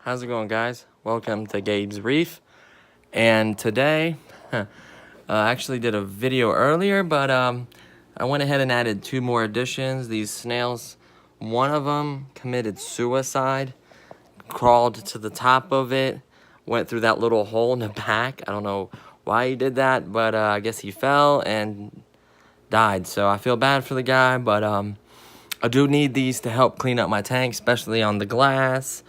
How's it going, guys? Welcome to Gabe's Reef. And today, I actually did a video earlier, but I went ahead and added 2 more additions. These snails, one of them committed suicide, crawled to the top of it, went through that little hole in the back. I don't know why he did that, but I guess he fell and died. So I feel bad for the guy, but I do need these to help clean up my tank, especially on the glass.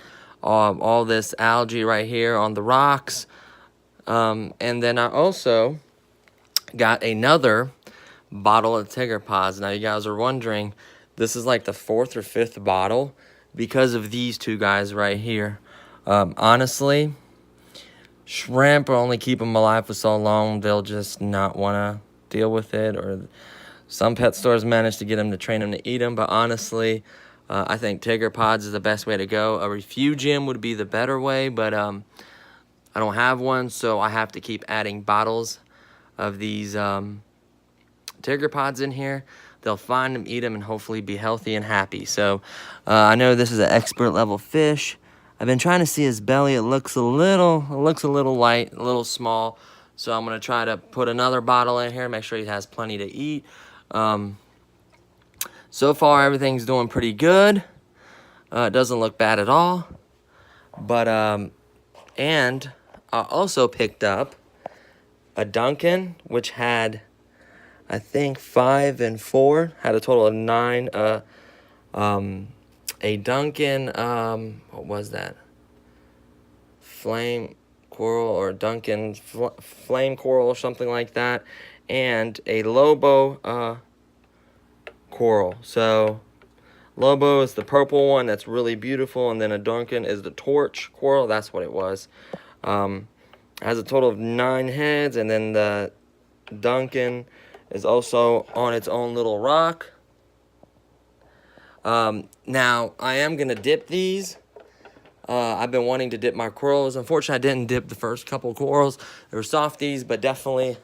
All this algae right here on the rocks. And then I also got another bottle of tiger pods. Now you guys are wondering, this is like the 4th or 5th bottle because of these 2 guys right here. Honestly, shrimp only keep them alive for so long, they'll just not want to deal with it, or some pet stores manage to get them to train them to eat them, but honestly, I think tiger pods is the best way to go. A refugium would be the better way, but I don't have one, so I have to keep adding bottles of these tiger pods in here. They'll find them, eat them, and hopefully be healthy and happy. So I know this is an expert level fish. I've been trying to see his belly. It looks a little light, a little small. So I'm gonna try to put another bottle in here, make sure he has plenty to eat. So far, everything's doing pretty good. It doesn't look bad at all. But, and I also picked up a Duncan, which had, I think, 5 and 4. Had a total of 9. A Duncan, what was that? Flame coral or Duncan flame coral or something like that. And a Lobo, coral. So Lobo is the purple one that's really beautiful, and then a Duncan is the torch coral. That's what it was. Has a total of 9 heads, and then the Duncan is also on its own little rock. Now I am gonna dip these. I've been wanting to dip my corals. Unfortunately, I didn't dip the first couple corals. They were softies, but definitely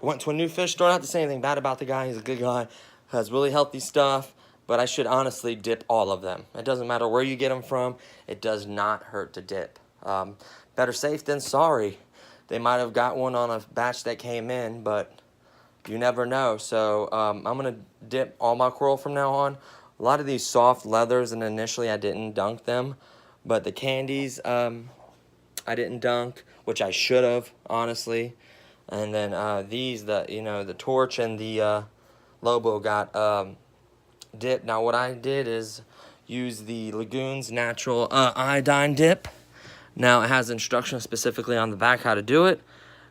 went to a new fish store. Not to say anything bad about the guy. He's a good guy. Has really healthy stuff, but I should honestly dip all of them. It doesn't matter where you get them from. It does not hurt to dip. Better safe than sorry. They might have got one on a batch that came in, but you never know. So I'm going to dip all my coral from now on. A lot of these soft leathers, and initially I didn't dunk them, but the candies I didn't dunk, which I should have, honestly. And then these, the torch and the Lobo got dipped. Now what I did is use the Lagoon's natural iodine dip. Now it has instructions specifically on the back how to do it.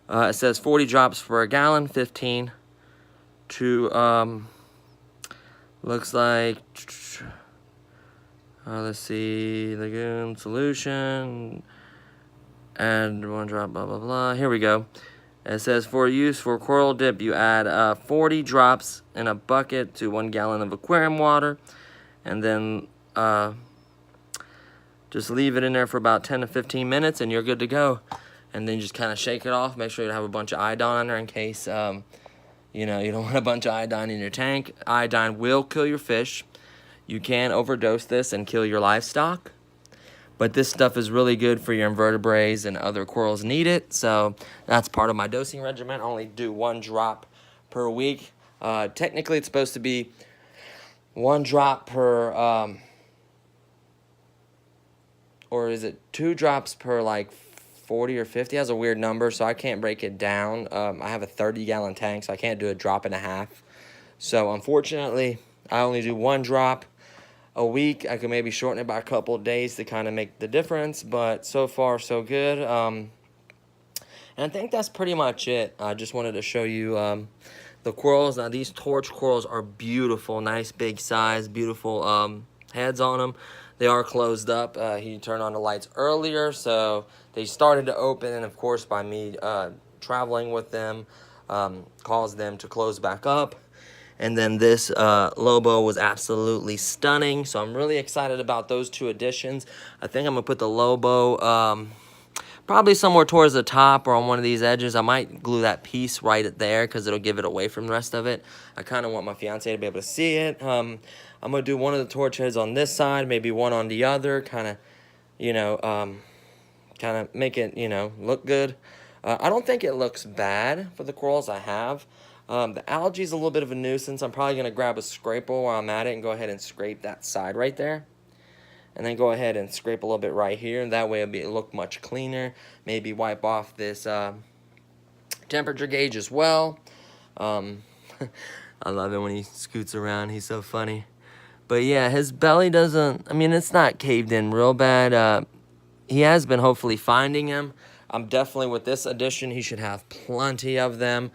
It says 40 drops per a gallon, 15 to looks like let's see, Lagoon solution, and 1 drop, blah blah blah. Here we go. It says, for use for coral dip, you add 40 drops in a bucket to 1 gallon of aquarium water. And then just leave it in there for about 10 to 15 minutes and you're good to go. And then just kind of shake it off. Make sure you have a bunch of iodine in there in case, you don't want a bunch of iodine in your tank. Iodine will kill your fish. You can overdose this and kill your livestock. But this stuff is really good for your invertebrates, and other corals need it. So that's part of my dosing regimen. I only do 1 drop per week. Technically, it's supposed to be 1 drop per, or is it 2 drops per like 40 or 50? It has a weird number, so I can't break it down. I have a 30-gallon tank, so I can't do a drop and a half. So unfortunately, I only do 1 drop a week. I could maybe shorten it by a couple of days to kind of make the difference, but so far so good. And I think that's pretty much it. I just wanted to show you the corals. Now these torch corals are beautiful, nice big size, beautiful heads on them. They are closed up. He turned on the lights earlier, so they started to open, and of course by me traveling with them caused them to close back up. And then this Lobo was absolutely stunning. So I'm really excited about those 2 additions. I think I'm going to put the Lobo probably somewhere towards the top or on one of these edges. I might glue that piece right there because it'll give it away from the rest of it. I kind of want my fiance to be able to see it. I'm going to do one of the torch heads on this side, maybe one on the other, kind of you know, kind of make it, you know, look good. I don't think it looks bad for the corals I have. The algae is a little bit of a nuisance. I'm probably going to grab a scraper while I'm at it and go ahead and scrape that side right there. And then go ahead and scrape a little bit right here. And that way it'll look much cleaner. Maybe wipe off this temperature gauge as well. I love it when he scoots around. He's so funny. But yeah, his belly doesn't, I mean, it's not caved in real bad. He has been hopefully finding him. I'm definitely, with this addition, he should have plenty of them.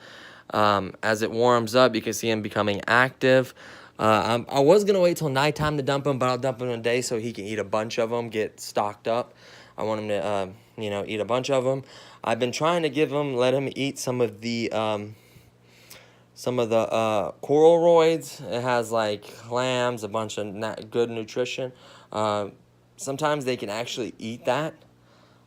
As it warms up, you can see him becoming active. I was going to wait till nighttime to dump him, but I'll dump him in a day so he can eat a bunch of them, get stocked up. I want him to, you know, eat a bunch of them. I've been trying to let him eat some of the coral roids. It has like clams, a bunch of good nutrition. Sometimes they can actually eat that.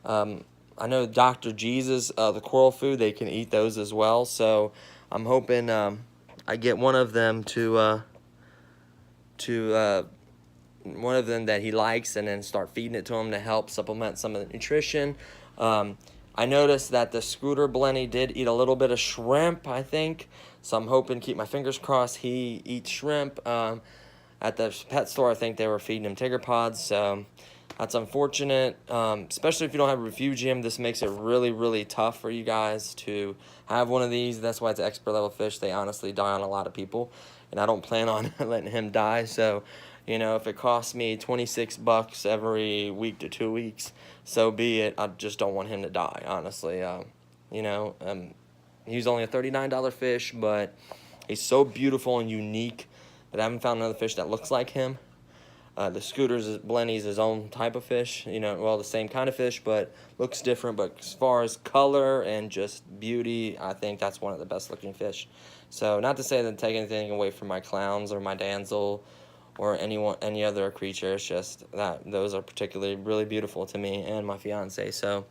I know Dr. Jesus, the coral food, they can eat those as well. So I'm hoping I get one of them one of them that he likes, and then start feeding it to him to help supplement some of the nutrition. I noticed that the scooter blenny did eat a little bit of shrimp, I think. So I'm hoping, keep my fingers crossed, he eats shrimp. At the pet store, I think they were feeding him tiger pods. So that's unfortunate, especially if you don't have a refugium. This makes it really, really tough for you guys to have one of these. That's why it's an expert level fish. They honestly die on a lot of people, and I don't plan on letting him die. So, you know, if it costs me 26 bucks every week to 2 weeks, so be it. I just don't want him to die, honestly. You know, he's only a $39 fish, but he's so beautiful and unique that I haven't found another fish that looks like him. The Scooter's Blenny's his own type of fish, you know, well, the same kind of fish, but looks different. But as far as color and just beauty, I think that's one of the best looking fish. So not to say that take anything away from my clowns or my Danzel or any other creature. It's just that those are particularly really beautiful to me and my fiance. So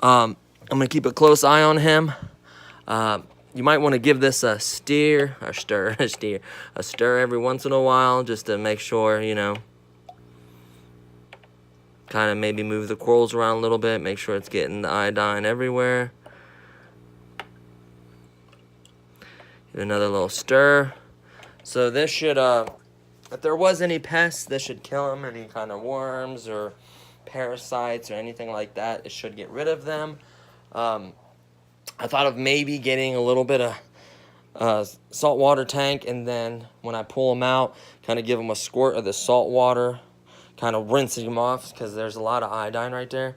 I'm gonna keep a close eye on him. You might want to give this a stir every once in a while, just to make sure, you know, kind of maybe move the corals around a little bit, make sure it's getting the iodine everywhere. Give another little stir. So this should, if there was any pests, this should kill them, any kind of worms or parasites or anything like that. It should get rid of them. I thought of maybe getting a little bit of saltwater tank, and then when I pull them out, kind of give them a squirt of the salt water, kind of rinsing them off, because there's a lot of iodine right there,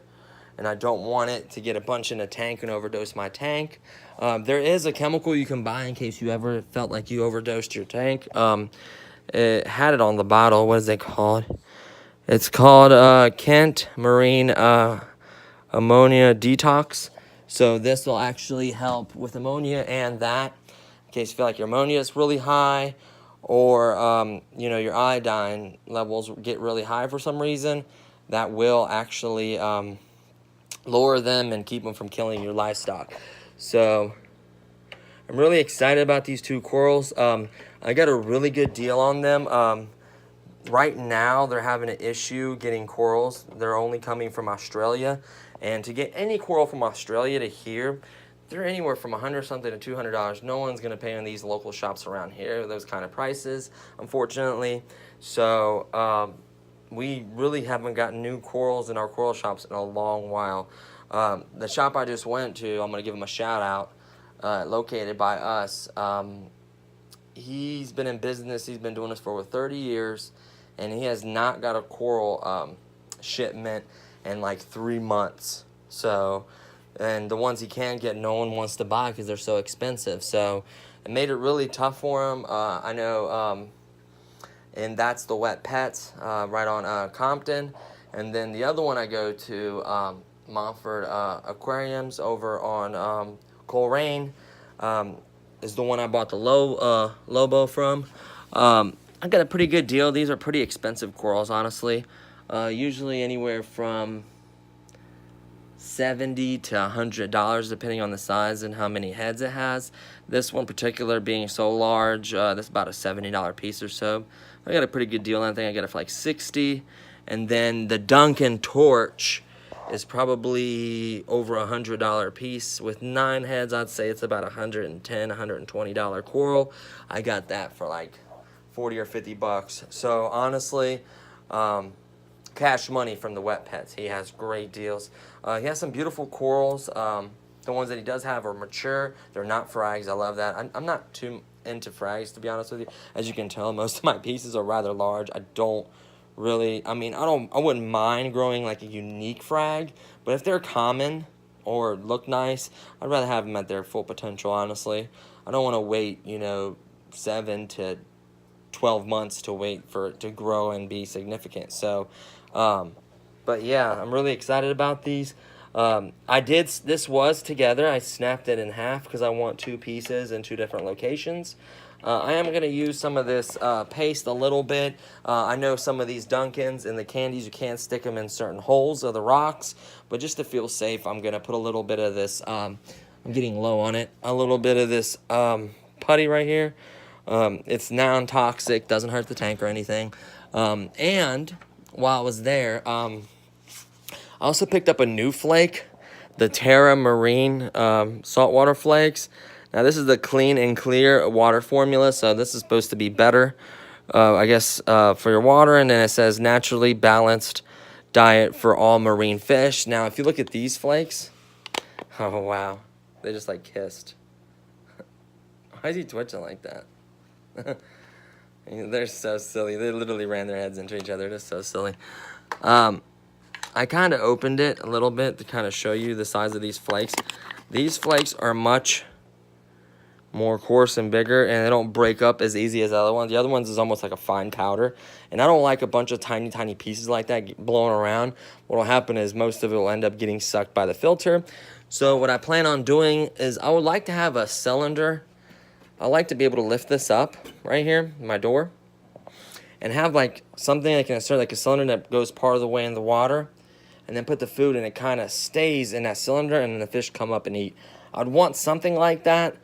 and I don't want it to get a bunch in a tank and overdose my tank. There is a chemical you can buy in case you ever felt like you overdosed your tank. It had it on the bottle. What is it called? It's called Kent Marine Ammonia Detox. So this will actually help with ammonia and that, in case you feel like your ammonia is really high, or you know, your iodine levels get really high for some reason. That will actually lower them and keep them from killing your livestock. So I'm really excited about these two corals. I got a really good deal on them. Right now, they're having an issue getting corals. They're only coming from Australia. And to get any coral from Australia to here, they're anywhere from $100 something to $200. No one's going to pay in these local shops around here those kind of prices, unfortunately. So we really haven't gotten new corals in our coral shops in a long while. The shop I just went to, I'm going to give him a shout out, located by us. He's been in business. He's been doing this for over 30 years, and he has not got a coral shipment in like 3 months. So, and the ones he can get, no one wants to buy because they're so expensive. So it made it really tough for him. I know, and that's the Wet Pets right on Compton. And then the other one I go to, Montford Aquariums over on Coleraine, is the one I bought the Lobo from. I got a pretty good deal. These are pretty expensive corals, honestly. Usually anywhere from $70 to $100 depending on the size and how many heads it has. This one particular being so large, that's about a $70 piece or so. I got a pretty good deal on that thing. I got it for like $60, And then the Duncan torch is probably over $100 piece. With 9 heads, I'd say it's about $110, $120 coral. I got that for like 40 or 50 bucks. So honestly, cash money from the Wet Pets. He has great deals. He has some beautiful corals. The ones that he does have are mature. They're not frags. I love that. I'm not too into frags, to be honest with you. As you can tell, most of my pieces are rather large. I don't really, I wouldn't mind growing like a unique frag, but if they're common or look nice, I'd rather have them at their full potential, honestly. I don't want to wait, 7 to 12 months to wait for it to grow and be significant. So, but yeah, I'm really excited about these. This was together. I snapped it in half because I want 2 pieces in 2 different locations. I am going to use some of this paste a little bit. I know some of these Duncans and the candies, you can't stick them in certain holes of the rocks, but just to feel safe, I'm going to put a little bit of this, I'm getting low on it, a little bit of this putty right here. It's non-toxic, doesn't hurt the tank or anything. And while I was there, I also picked up a new flake, the Terra Marine saltwater flakes. Now, this is the clean and clear water formula, so this is supposed to be better, I guess, for your water. And then it says naturally balanced diet for all marine fish. Now, if you look at these flakes, oh, wow. They just, like, kissed. Why is he twitching like that? They're so silly. They literally ran their heads into each other. They're so silly. I kind of opened it a little bit to kind of show you the size of these flakes. These flakes are much more coarse and bigger, and they don't break up as easy as the other ones. The other ones is almost like a fine powder, and I don't like a bunch of tiny pieces like that blowing around. What will happen is most of it will end up getting sucked by the filter. So what I plan on doing is I would like to have a cylinder. I like to be able to lift this up right here, my door, and have like something I can insert, like a cylinder that goes part of the way in the water, and then put the food and it kind of stays in that cylinder, and then the fish come up and eat. I'd want something like that.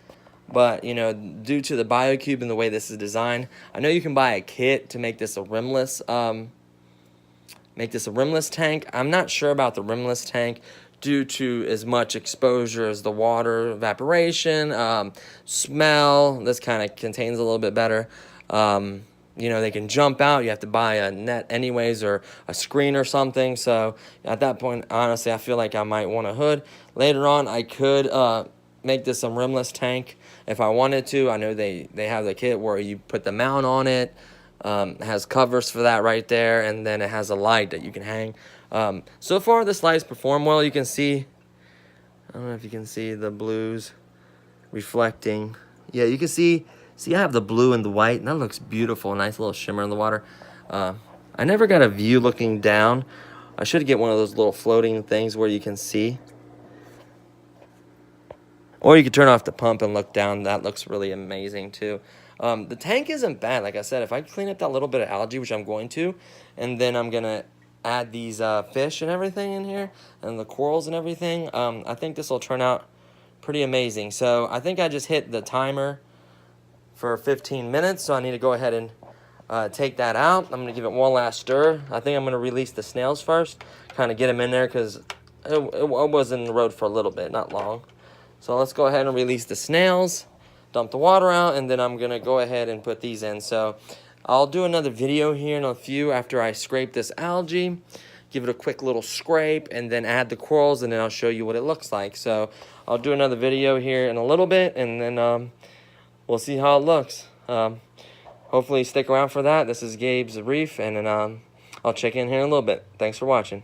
But, due to the BioCube and the way this is designed, I know you can buy a kit to make this a rimless, tank. I'm not sure about the rimless tank due to as much exposure as the water, evaporation, smell. This kind of contains a little bit better. They can jump out. You have to buy a net anyways or a screen or something. So at that point, honestly, I feel like I might want a hood. Later on, I could make this a rimless tank if I wanted to. I know they have the kit where you put the mount on it. It has covers for that right there, and then it has a light that you can hang. So far, this light's performed well. You can see, I don't know if you can see the blues reflecting. Yeah, you can see I have the blue and the white, and that looks beautiful. Nice little shimmer in the water. I never got a view looking down. I should get one of those little floating things where you can see. Or you could turn off the pump and look down. That looks really amazing, too. The tank isn't bad. Like I said, if I clean up that little bit of algae, which I'm going to, and then I'm going to add these fish and everything in here, and the corals and everything, I think this will turn out pretty amazing. So I think I just hit the timer for 15 minutes, so I need to go ahead and take that out. I'm going to give it one last stir. I think I'm going to release the snails first, kind of get them in there, because it was in the road for a little bit, not long. So let's go ahead and release the snails, dump the water out, and then I'm going to go ahead and put these in. So I'll do another video here in a few after I scrape this algae, give it a quick little scrape, and then add the corals, and then I'll show you what it looks like. So I'll do another video here in a little bit, and then we'll see how it looks. Hopefully stick around for that. This is Gabe's Reef, and then I'll check in here in a little bit. Thanks for watching.